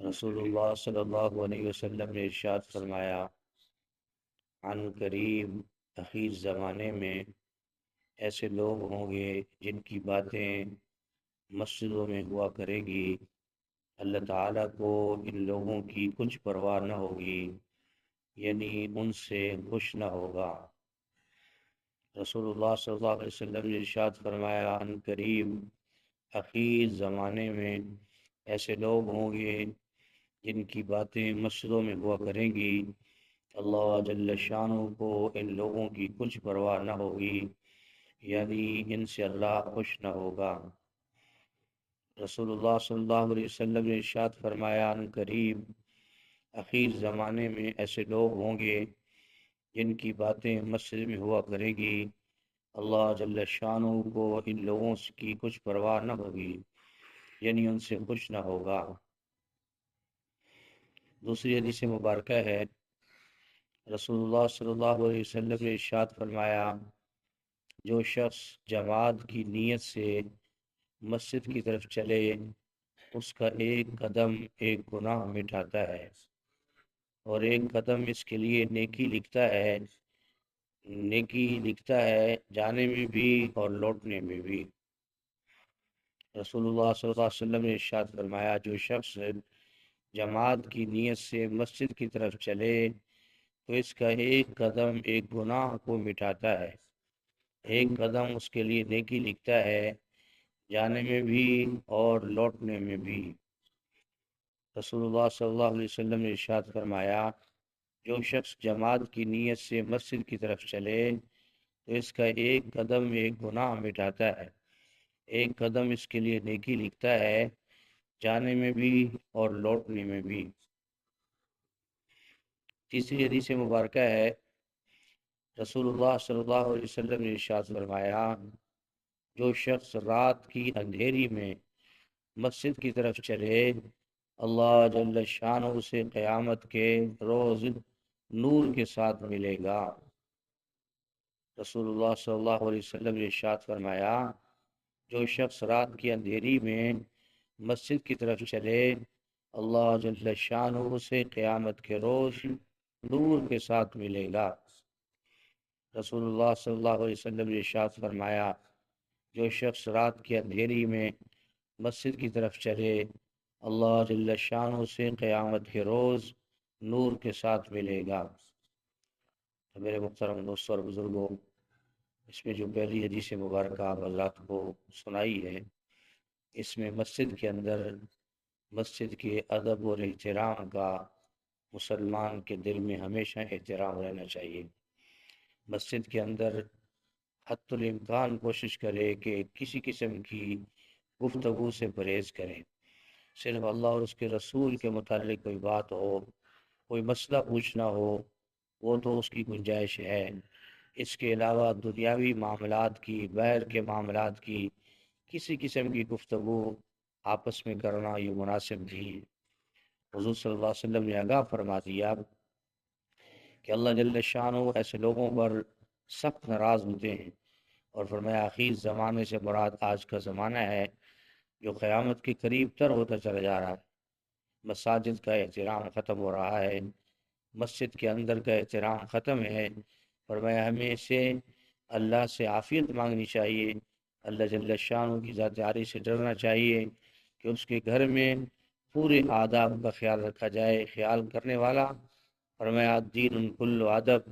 رسول اللہ صلی اللہ علیہ وسلم نے ارشاد فرمایا، عن قریب اخیر زمانے میں ایسے لوگ ہوں گے جن کی باتیں مسجدوں میں ہوا کرے گی، اللہ تعالیٰ کو ان لوگوں کی کچھ پرواہ نہ ہوگی، یعنی ان سے خوش نہ ہوگا۔ رسول اللہ صلی اللہ علیہ وسلم نے ارشاد فرمایا، عن قریب اخیر زمانے میں ایسے لوگ ہوں گے جن کی باتیں مسجدوں میں ہوا کریں گی، اللہ جل شانہ کو ان لوگوں کی کچھ پرواہ نہ ہوگی، یعنی ان سے اللہ خوش نہ ہوگا۔ رسول اللہ صلی اللہ علیہ وسلم نے ارشاد فرمایا، عن قریب اخیر زمانے میں ایسے لوگ ہوں گے جن کی باتیں مسجد میں ہوا کرے گی، اللہ جل شانہ کو ان لوگوں کی کچھ پرواہ نہ ہوگی، یعنی ان سے خوش نہ ہوگا۔ دوسری حدیث مبارکہ ہے، رسول اللہ صلی اللہ علیہ وسلم نے ارشاد فرمایا، جو شخص جماعت کی نیت سے مسجد کی طرف چلے اس کا ایک قدم ایک گناہ مٹاتا ہے، اور ایک قدم اس کے لیے نیکی لکھتا ہے جانے میں بھی اور لوٹنے میں بھی۔ رسول اللہ صلی اللہ علیہ وسلم نے ارشاد فرمایا، جو شخص جماعت کی نیت سے مسجد کی طرف چلے تو اس کا ایک قدم ایک گناہ کو مٹاتا ہے، ایک قدم اس کے لیے نیکی لکھتا ہے جانے میں بھی اور لوٹنے میں بھی۔ رسول اللہ صلی اللہ علیہ وسلم نے ارشاد فرمایا، جو شخص جماعت کی نیت سے مسجد کی طرف چلے تو اس کا ایک قدم ایک گناہ مٹاتا ہے، ایک قدم اس کے لیے نیکی لکھتا ہے جانے میں بھی اور لوٹنے میں بھی۔ تیسری حدیث مبارکہ ہے، رسول اللہ صلی اللہ علیہ وسلم نے ارشاد فرمایا، جو شخص رات کی اندھیری میں مسجد کی طرف چلے اللہ جل شانہ اسے قیامت کے روز نور کے ساتھ ملے گا۔ رسول اللہ صلی اللہ علیہ وسلم نے ارشاد فرمایا، جو شخص رات کی اندھیری میں مسجد کی طرف چلے اللہ جل شانہ اسے قیامت کے روز نور کے ساتھ ملے گا۔ رسول اللہ صلی اللہ علیہ وسلم نے ارشاد فرمایا، جو شخص رات کی اندھیری میں مسجد کی طرف چلے اللہ جل شانہ سے قیامت کے روز نور کے ساتھ ملے گا۔ تو میرے محترم دوستوں اور بزرگوں، اس میں جو پہلی حدیث مبارکہ آپ حضرات کو سنائی ہے، اس میں مسجد کے اندر مسجد کے ادب اور احترام کا مسلمان کے دل میں ہمیشہ احترام رہنا چاہیے۔ مسجد کے اندر حتی الامکان کوشش کرے کہ کسی قسم کی گفتگو سے پرہیز کریں، صرف اللہ اور اس کے رسول کے متعلق کوئی بات ہو، کوئی مسئلہ پوچھنا ہو، وہ تو اس کی گنجائش ہے۔ اس کے علاوہ دنیاوی معاملات کی، باہر کے معاملات کی کسی قسم کی گفتگو آپس میں کرنا یہ مناسب نہیں ہے۔ حضور صلی اللہ علیہ وسلم نے آگاہ فرما دیا کہ اللہ جل شانہ ایسے لوگوں پر سخت ناراض ہوتے ہیں، اور فرمایا آخر زمانے سے مراد آج کا زمانہ ہے جو قیامت کے قریب تر ہوتا چلا جا رہا ہے۔ مساجد کا احترام ختم ہو رہا ہے، مسجد کے اندر کا احترام ختم ہے۔ فرمایا ہمیں اسے اللہ سے عافیت مانگنی چاہیے، اللہ جل شانہ کی ذات عالی سے ڈرنا چاہیے کہ اس کے گھر میں پورے آداب کا خیال رکھا جائے۔ خیال کرنے والا فرمایا دین کل ادب،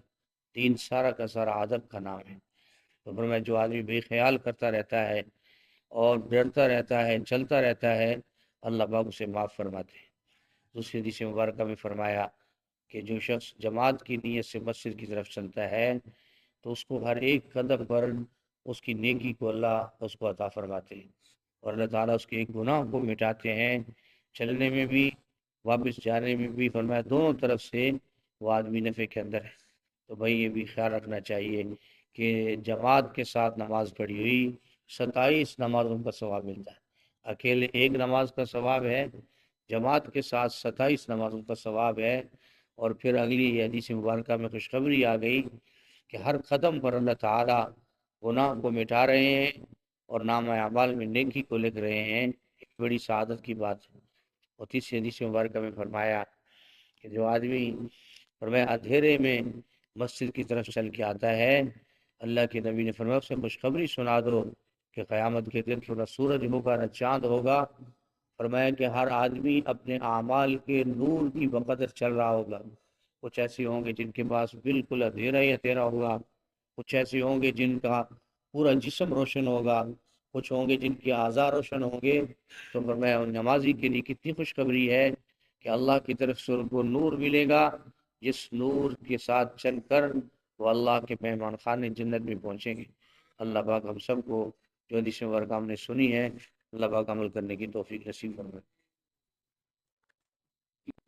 دین سارا کا سارا ادب کا نام ہے۔ تو فرمایا جو آدمی بے خیال کرتا رہتا ہے اور ڈرتا رہتا ہے، چلتا رہتا ہے، اللہ پاک اسے معاف فرماتے ہیں۔ دوسری حدیث مبارکہ میں فرمایا کہ جو شخص جماعت کی نیت سے مسجد کی طرف چلتا ہے تو اس کو ہر ایک قدم پر اس کی نیکی کو اللہ اس کو عطا فرماتے ہیں، اور اللہ تعالیٰ اس کے ایک گناہ کو مٹاتے ہیں، چلنے میں بھی واپس جانے میں بھی۔ فرمایا دونوں طرف سے وہ آدمی نفع کے اندر ہے۔ تو بھائی یہ بھی خیال رکھنا چاہیے کہ جماعت کے ساتھ نماز پڑھی ہوئی 27 نمازوں کا ثواب ملتا ہے۔ اکیلے ایک نماز کا ثواب ہے، جماعت کے ساتھ 27 نمازوں کا ثواب ہے۔ اور پھر اگلی حدیث مبارکہ میں خوشخبری آ گئی کہ ہر قدم پر اللہ تعالیٰ گناہ کو مٹا رہے ہیں اور نامہ اعمال میں نیکی کو لکھ رہے ہیں۔ ایک بڑی سعادت کی بات ہے۔ اور تیسری حدیث مبارکہ میں فرمایا کہ جو آدمی فرمایا اندھیرے میں مسجد کی طرف چل کے آتا ہے، اللہ کے نبی نے فرمایا اسے خوشخبری سنا دو کہ قیامت کے دن نہ سورج ہوگا نہ چاند ہوگا، فرمایا کہ ہر آدمی اپنے اعمال کے نور کی بقدر چل رہا ہوگا۔ کچھ ایسے ہوں گے جن کے پاس بالکل اندھیرا ہی اندھیرا ہوگا، کچھ ایسے ہوں گے جن کا پورا جسم روشن ہوگا، کچھ ہوں گے جن کے اعضاء روشن ہوں گے۔ تو فرمایا ان نمازی کے لیے کتنی خوشخبری ہے کہ اللہ کی طرف سے ان کو نور ملے گا، جس نور کے ساتھ چل کر وہ اللہ کے مہمان خانے جنت میں پہنچیں گے۔ اللہ پاک ہم سب کو جو حدیث مبارکہ ہم نے سنی ہے، اللہ پاک عمل کرنے کی توفیق نصیب فرمائے۔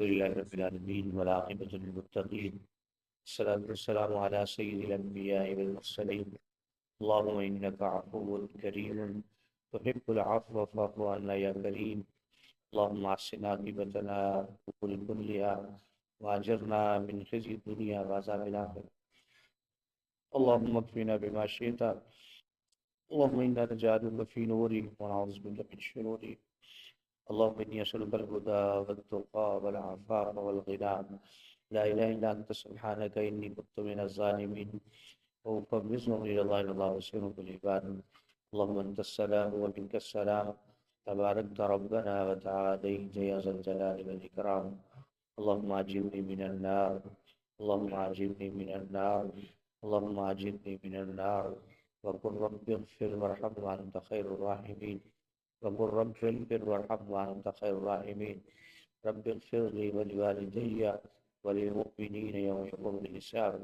للہ رب العالمین والعاقبۃ للمتقین، الصلاۃ والسلام علی سید الانبیاء والمرسلین، اللهم انک عفو کریم تحب العفو فاعف عنا یا کریم، اللهم احسن عاقبتنا في الامور كلها واجرنا من خزي الدنيا وعذاب الاخرة، اللهم اكفنا بما شئت، اللهم انا نجعلك في نوري ونعوذ بك من شروري، اللهم اني اسالك الهدى والتقى والعفاف والغنى، لا اله الا انت سبحانك اني كنت من الظالمين، وأفوض الى الله واسير بالعباد، اللهم انت السلام ومنك السلام، تباركت ربنا وتعاليت يا ذا الجلال والاكرام، اللهم اجرني من النار، اللهم اجرني من النار، اللهم اجرني من النار، وقل رب اغفر وارحم وانت خير الراحمين، وقل رب اغفر وارحم وانت خير الراحمين، رب اغفر لي ولوالدي وللمؤمنين يوم يقوم الحساب،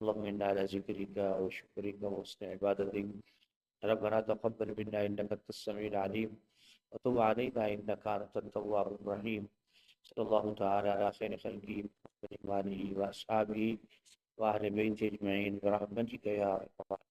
اللهم انا على ذكرك وشكرك وحسن عبادتك، ربنا تقبل منا انك انت السميع العليم وتب علينا انك انت التواب الرحيم، صلى الله تعالى على خير خلقه محمد وآله وأصحابه وأهل بيته أجمعين برحمتك يا أرحم